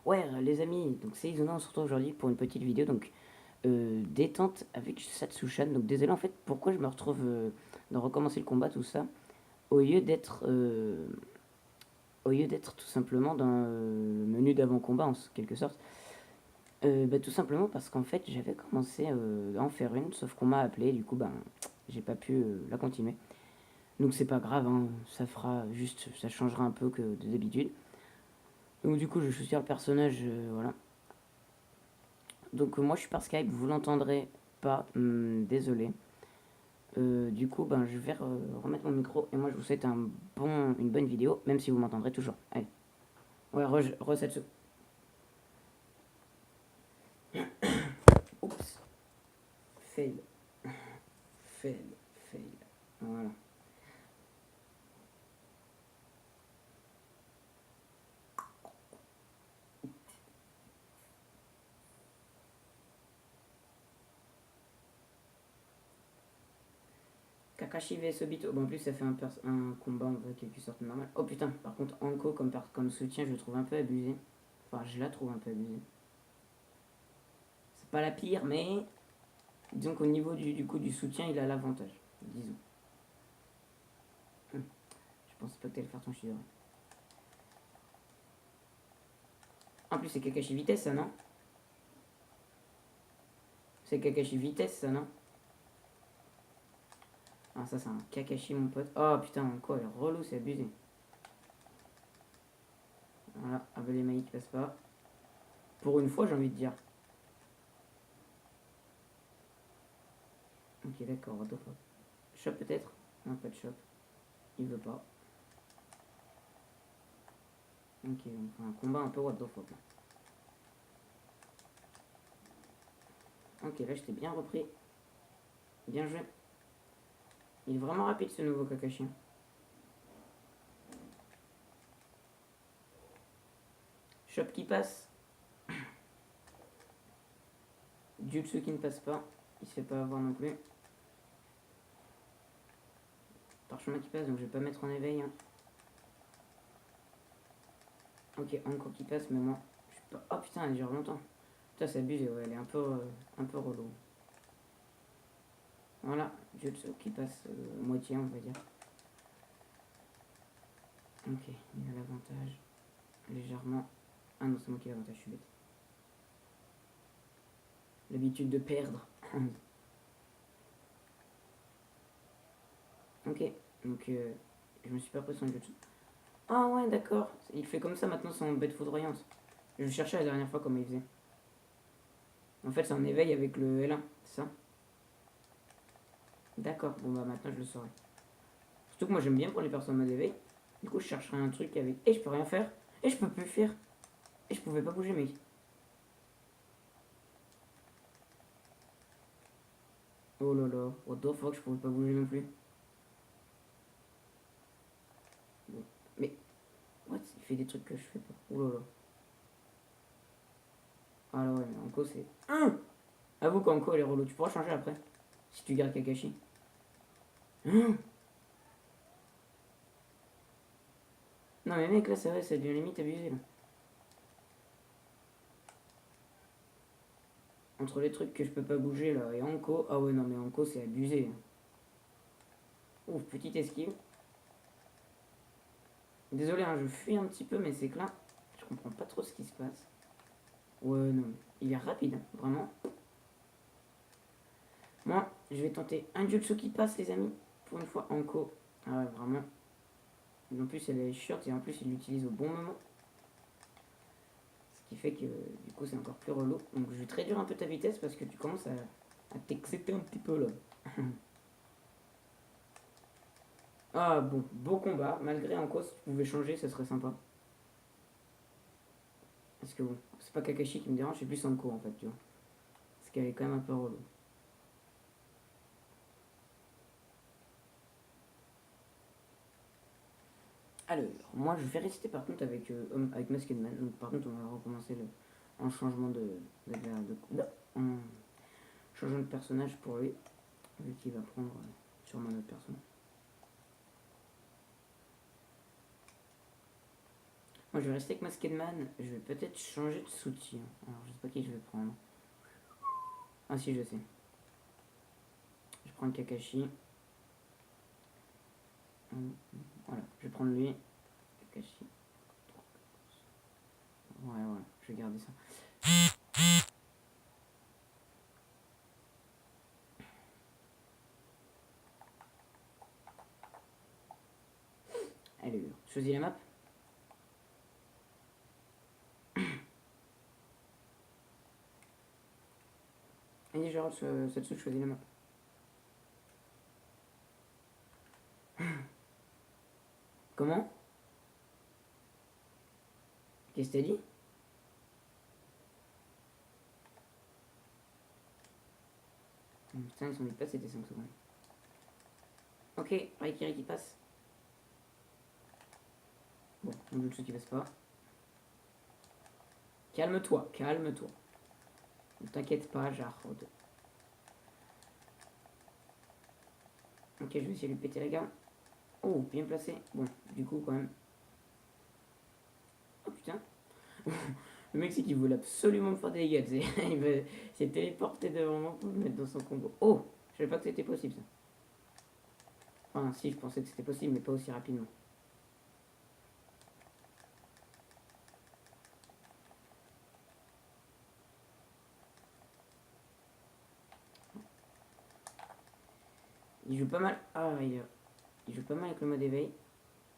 Ouais, les amis, donc c'est Isona, on se retrouve aujourd'hui pour une petite vidéo, donc détente avec Satsushan. Donc désolé en fait, pourquoi je me retrouve de recommencer le combat, tout ça, au lieu d'être tout simplement dans le menu d'avant-combat en quelque sorte. Tout simplement parce qu'en fait j'avais commencé à en faire une, sauf qu'on m'a appelé, du coup j'ai pas pu la continuer. Donc c'est pas grave, hein, ça fera juste, ça changera un peu que d'habitude. Donc du coup je suis sur le personnage, voilà. Donc moi je suis par Skype, vous l'entendrez pas, désolé. Du coup je vais remettre mon micro et moi je vous souhaite une bonne vidéo, même si vous m'entendrez toujours. Allez. Ouais, reset ce. Oups. Fail. Fail. Fail. Voilà. Kakashi vs Obito. Bon, en plus ça fait un combat en quelque sorte normal. Oh putain, par contre Anko comme soutien je le trouve un peu abusé. Enfin je la trouve un peu abusée. C'est pas la pire mais disons qu'au niveau du coup du soutien il a l'avantage. Disons. Je pensais pas que t'allais faire ton Shidori. En plus, c'est Kakashi vitesse, ça, non? C'est Kakashi vitesse, ça, non? Ah, ça, c'est un Kakashi, mon pote. Oh, putain, quoi, elle est relou, c'est abusé. Voilà, ah bah les mailles qui passent pas. Pour une fois, j'ai envie de dire. Ok, d'accord, what the fuck. Shop, peut-être? Non, pas de shop. Il veut pas. Ok, on fait un combat un peu what the fuck. Ok, là, je t'ai bien repris. Bien joué. Il est vraiment rapide, ce nouveau Kakashi. Shop qui passe. Jutsu qui ne passe pas. Il se fait pas avoir non plus. Parchemin qui passe, donc je vais pas mettre en éveil. Hein. Ok, encore qui passe, mais moi, je suis pas. Oh putain, elle dure longtemps. Putain, c'est abusé, ouais, elle est un peu relou. Voilà, Jutsu qui passe moitié, on va dire. Ok, il a l'avantage. Légèrement. Ah non, c'est moi qui ai l'avantage, je suis bête. L'habitude de perdre. Ok, donc je me suis pas pris son Jutsu. Ah ouais, d'accord. Il fait comme ça maintenant son bête foudroyante. Je cherchais la dernière fois comment il faisait. En fait, c'est un éveil avec le L1, c'est ça? D'accord, bon bah maintenant je le saurai. Surtout que moi j'aime bien pour les personnes en mode éveil. Du coup, je chercherai un truc avec. Et je peux rien faire. Et je peux plus faire. Et je pouvais pas bouger, mec. Oh là là, what the fuck, je pouvais pas bouger non plus. Bon. Mais, what? Il fait des trucs que je fais pas. Oh là là. Ah là ouais, mais Anko c'est. Avoue qu'Anko elle est relou. Tu pourras changer après. Si tu gardes Kakashi. Non mais mec, là c'est vrai, ça devient limite abusé là. Entre les trucs que je peux pas bouger là et Anko. Ah ouais, non mais Anko c'est abusé. Ouf, petite esquive. Désolé, hein, je fuis un petit peu, mais c'est que là, je comprends pas trop ce qui se passe. Ouais, non, mais il est rapide, hein, vraiment. Moi, je vais tenter un jutsu qui passe, les amis. Pour une fois, Anko. Ah ouais, vraiment. En plus, elle est short et en plus, il l'utilise au bon moment. Ce qui fait que, du coup, c'est encore plus relou. Donc, je vais te réduire un peu ta vitesse parce que tu commences à t'exciter un petit peu là. Ah bon, beau combat. Malgré Anko, si tu pouvais changer, ça serait sympa. Parce que bon, c'est pas Kakashi qui me dérange, c'est plus Anko en fait, tu vois. Parce qu'elle est quand même un peu relou. Alors, moi je vais rester par contre avec Masked Man. Donc, par contre, on va recommencer en changement en changeant de personnage pour lui, vu qu'il va prendre sûrement notre personnage. Moi, je vais rester avec ma Skidman. Je vais peut-être changer de soutien. Alors, je sais pas qui je vais prendre. Ah si, je sais. Je prends le Kakashi. Voilà, je vais prendre lui. Kakashi. Ouais, voilà, je vais garder ça. Allez, choisis la map. Allez, Gérald, Satsu, choisis la map. Comment? Qu'est-ce que t'as dit? Putain, ils sont vite passés tes 5 secondes. Ok, Raikiri qui passe. Bon, on veut que qui passe pas. Calme-toi, calme-toi. Ne t'inquiète pas, Jarod. Ok, je vais essayer de lui péter la gamme. Oh, bien placé. Bon, du coup, quand même. Oh putain. Le mec, c'est qu'il voulait absolument me faire des dégâts. Il s'est téléporté devant moi pour me mettre dans son combo. Oh, je savais pas que c'était possible ça. Enfin, si, je pensais que c'était possible, mais pas aussi rapidement. Il joue pas mal. Ah, il joue pas mal avec le mode éveil.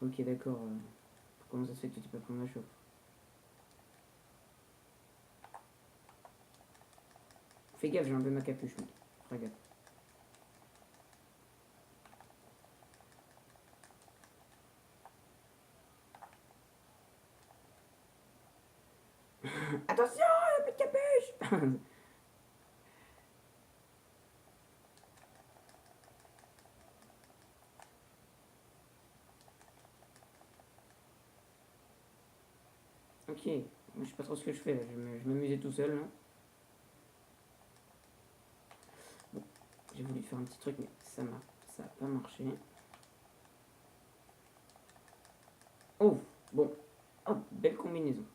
Ok, d'accord. Comment ça se fait que tu t'es pas pris ma chauffe? Fais gaffe, j'ai enlevé ma capuche, mec. Fais gaffe. Attention, il n'y a plus de capuche. Ok, moi, je sais pas trop ce que je fais là. Je m'amusais tout seul là. Bon, j'ai voulu faire un petit truc, mais ça a pas marché. Oh, bon. Oh, belle combinaison.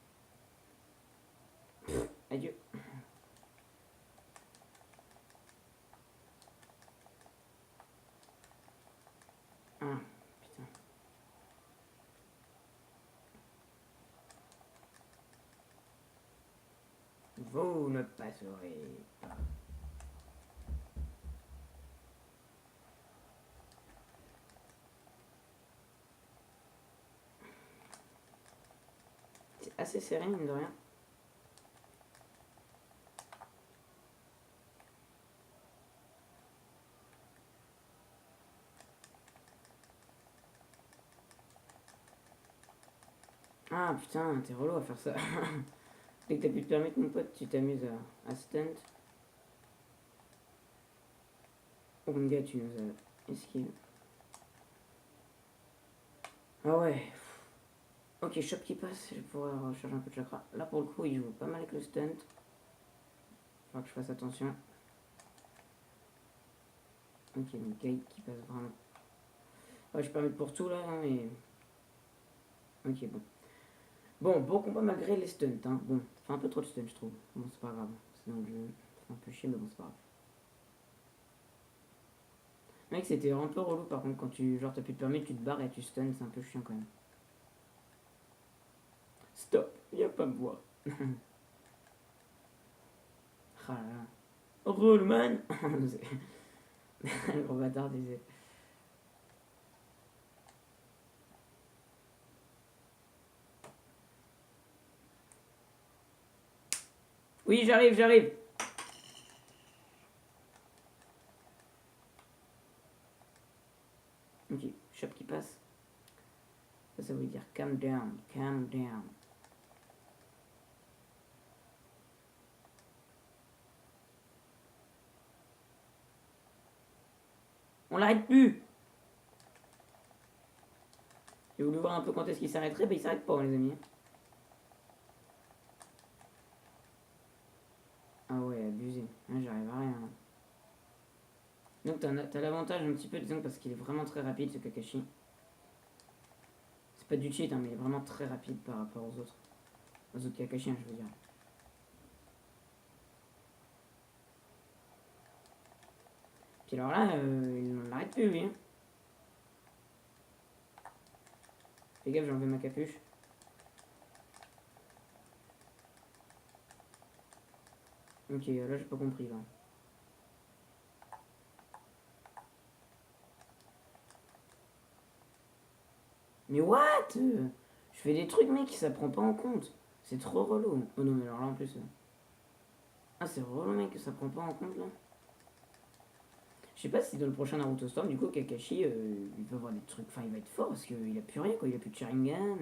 Adieu. Ah, putain. Vous ne passerez pas. C'est assez serré, mine de rien. Ah putain, t'es relou à faire ça. Dès que t'as pu te permettre, mon pote, tu t'amuses à stunt. Oh mon gars, tu nous as esquivé. Ah ouais. Ok, shop qui passe, je vais pouvoir recharger un peu de chakra. Là pour le coup, il joue pas mal avec le stunt. Faut que je fasse attention. Ok, donc Kate qui passe vraiment. Ouais, je peux mettre pour tout là, hein, mais. Ok, bon. Bon, bon combat malgré les stunts, hein. Bon, ça fait un peu trop de stunts, je trouve. Bon, c'est pas grave. C'est dans le jeu. C'est un peu chier, mais bon, c'est pas grave. Mec, c'était un peu relou par contre quand tu. Genre, t'as plus de permis, tu te barres et tu stun, c'est un peu chiant quand même. Stop, viens pas me voir. Ah là là. Roll man. Le gros bâtard disait. Oui, j'arrive, j'arrive. Ok, shop qui passe. Ça veut dire calm down, calm down. On l'arrête plus. J'ai voulu voir un peu quand est-ce qu'il s'arrêterait, mais il s'arrête pas, les amis. Ah ouais, abusé. Là, j'arrive à rien. Donc t'as l'avantage un petit peu, disons, parce qu'il est vraiment très rapide ce Kakashi. C'est pas du cheat, hein, mais il est vraiment très rapide par rapport aux autres. Aux autres Kakashi, hein, je veux dire. Puis alors là, il n'en arrête plus, lui. Hein. Fais gaffe, j'ai enlevé ma capuche. Ok, là, j'ai pas compris, là. Mais what Je fais des trucs, mec, ça prend pas en compte. C'est trop relou. Oh non, mais alors là, en plus... Ah, c'est relou, mec, que ça prend pas en compte, là. Je sais pas si dans le prochain Naruto Storm, du coup, Kakashi, il va avoir des trucs... Enfin, il va être fort, parce qu'il a plus rien, quoi. Il a plus de Sharingan.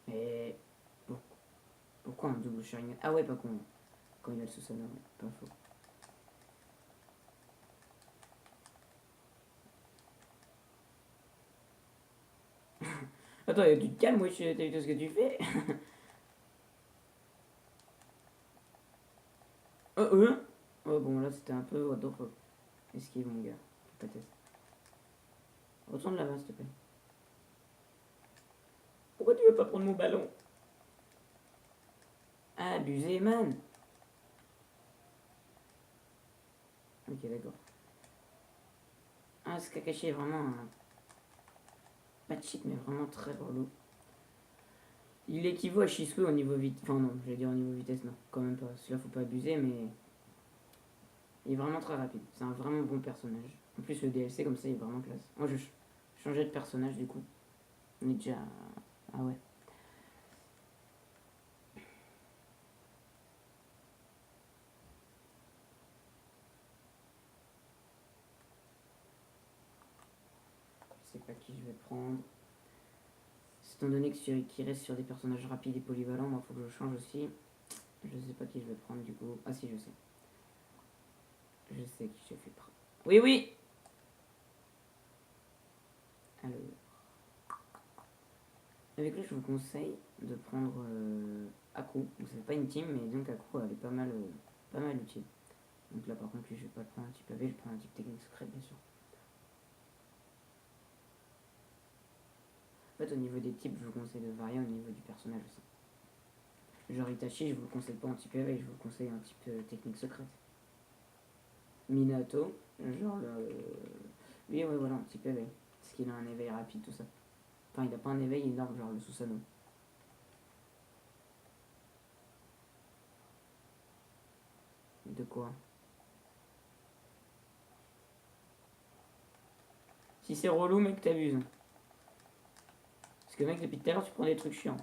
Mais... Pourquoi un double Sharingan? Ah ouais, pas con. Quand il a le Susanoo, ouais. Pas faux. Attends, tu te calmes, wesh, t'as vu tout ce que tu fais? Hein. Oh bon, là, c'était un peu what the fuck. Esquive, mon gars. Peut-être. Retourne là-bas, s'il te plaît. Pourquoi tu veux pas prendre mon ballon? Abusé, man. Ok, d'accord. Ah, ce Kakashi est vraiment un... Pas cheat, mais vraiment très relou. Il équivaut à Shisui au niveau vitesse. Enfin, non, j'allais dire au niveau vitesse, non, quand même pas. Celui-là, faut pas abuser, mais. Il est vraiment très rapide. C'est un vraiment bon personnage. En plus, le DLC, comme ça, il est vraiment classe. Moi, je changeais de personnage, du coup. On est déjà. Ah ouais. Je sais pas qui je vais prendre. Étant donné que qui reste sur des personnages rapides et polyvalents, moi, faut que je change aussi. Je sais pas qui je vais prendre, du coup. Ah si, je sais. Je sais qui je vais prendre. Oui, oui. Alors. Avec lui, je vous conseille de prendre Aku. Donc, c'est pas une team, mais donc Aku, elle est pas mal utile. Donc là, par contre, lui, je vais pas le prendre un type AV, je prends un type technique secrète, bien sûr. En fait, au niveau des types, je vous conseille de varier au niveau du personnage aussi. Genre Itachi, je vous le conseille pas en type éveil, je vous conseille un type technique secrète. Minato, genre le. Lui, ouais, voilà, un type éveil. Parce qu'il a un éveil rapide, tout ça. Enfin, il a pas un éveil énorme, genre le Susanoo. De quoi? Si c'est relou, mec, t'abuses. Parce que, mec, depuis tout à l'heure, tu prends des trucs chiants.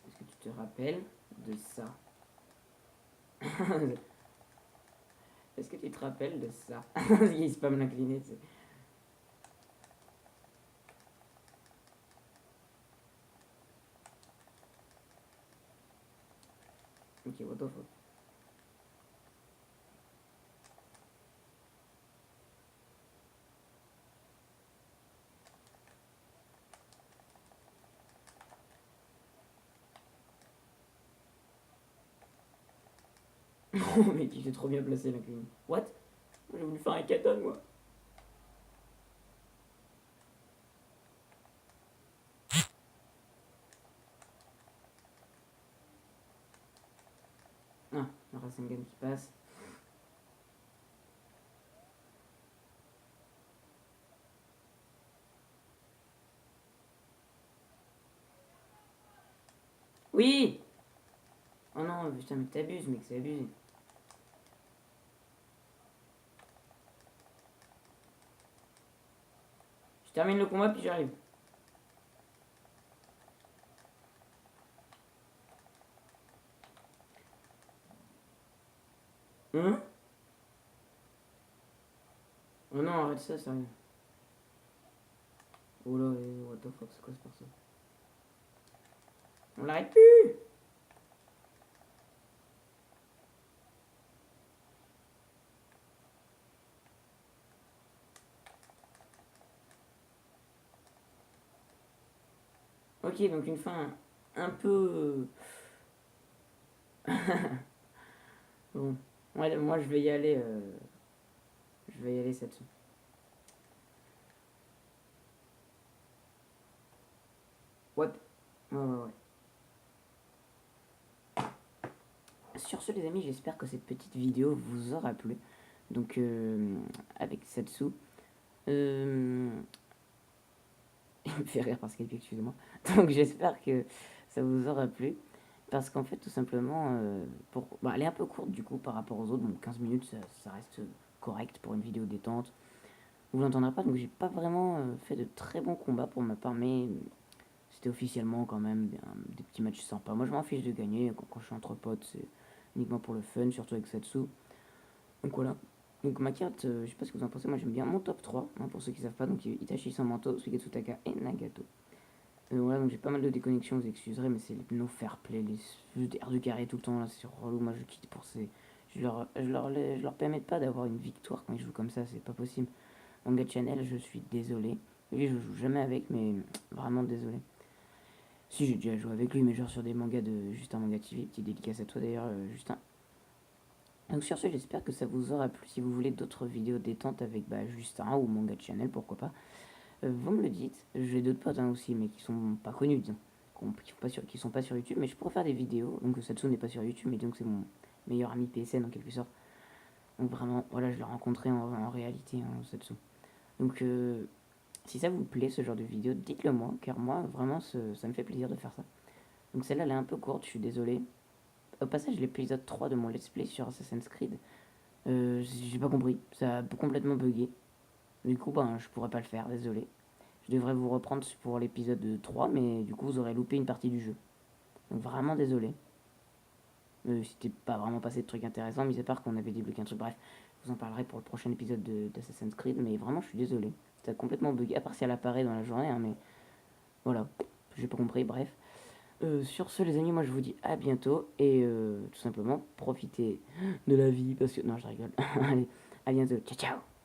Est-ce que tu te rappelles de ça? Est-ce que tu te rappelles de ça? Il spam l'incliné, tu sais. Ok, what the fuck. Oh, mec, il s'est trop bien placé l'incliné. What? J'ai voulu faire un katon, moi. Ah, le Rasengan qui passe. Oui! Oh non, putain, mais t'abuses, mec, c'est abusé. Je termine le combat, puis j'arrive. Hein? Oh non, arrête ça, sérieux. Oh là, what the fuck, c'est quoi ce perso? On l'arrête plus! Ok, donc une fin un peu. Bon, Ouais, moi, je vais y aller. Je vais y aller cette. Ouais. Ouais, ouais, ouais. Sur ce, les amis, j'espère que cette petite vidéo vous aura plu. Donc, avec Satsu. Euh, il me fait rire parce qu'elle pique, excusez-moi. Donc, j'espère que ça vous aura plu. Parce qu'en fait, tout simplement, elle est un peu courte du coup par rapport aux autres. Bon, 15 minutes, ça reste correct pour une vidéo détente. Vous l'entendrez pas, donc j'ai pas vraiment fait de très bons combats pour ma part, mais c'était officiellement quand même des petits matchs sympas. Moi, je m'en fiche de gagner. Quand je suis entre potes, c'est uniquement pour le fun, surtout avec Satsu. Donc voilà. Donc ma carte, je sais pas ce que vous en pensez, moi j'aime bien mon top 3, hein, pour ceux qui savent pas, donc Itachi, Samato, Suigatsutaka et Nagato. Voilà, donc j'ai pas mal de déconnexions, vous excuserez, mais c'est les no fair play, les R de carré tout le temps, là, c'est relou, moi je quitte pour ces... je leur permets pas d'avoir une victoire quand ils jouent comme ça, c'est pas possible. Manga Channel, je suis désolé. Lui, je joue jamais avec, mais vraiment désolé. Si, j'ai déjà joué avec lui, mais genre sur des mangas de Justin Manga TV, petit dédicace à toi d'ailleurs, Justin. Donc sur ce, j'espère que ça vous aura plu. Si vous voulez d'autres vidéos détentes avec Justin ou Manga Channel, pourquoi pas, vous me le dites. J'ai d'autres potes aussi, mais qui sont pas connus, disons. Qui sont pas sur YouTube, mais je pourrais faire des vidéos. Donc Satsu n'est pas sur YouTube, mais donc c'est mon meilleur ami PSN en quelque sorte. Donc vraiment, voilà, je l'ai rencontré en réalité, hein, Satsu. Donc si ça vous plaît ce genre de vidéo, dites-le moi, car moi, vraiment, ça me fait plaisir de faire ça. Donc celle-là, elle est un peu courte, je suis désolé. Au passage, l'épisode 3 de mon let's play sur Assassin's Creed, j'ai pas compris, ça a complètement bugué. Du coup, je pourrais pas le faire, désolé. Je devrais vous reprendre pour l'épisode 3, mais du coup, vous aurez loupé une partie du jeu. Donc vraiment désolé. C'était pas vraiment passé de trucs intéressants, mis à part qu'on avait débloqué un truc. Bref, je vous en parlerai pour le prochain épisode d'Assassin's Creed, mais vraiment, je suis désolé. Ça a complètement bugué, à part si elle apparaît dans la journée, hein, mais voilà, j'ai pas compris, bref. Sur ce, les amis, moi je vous dis à bientôt et tout simplement profitez de la vie parce que. Non, je rigole. Allez, à bientôt. Ciao, ciao!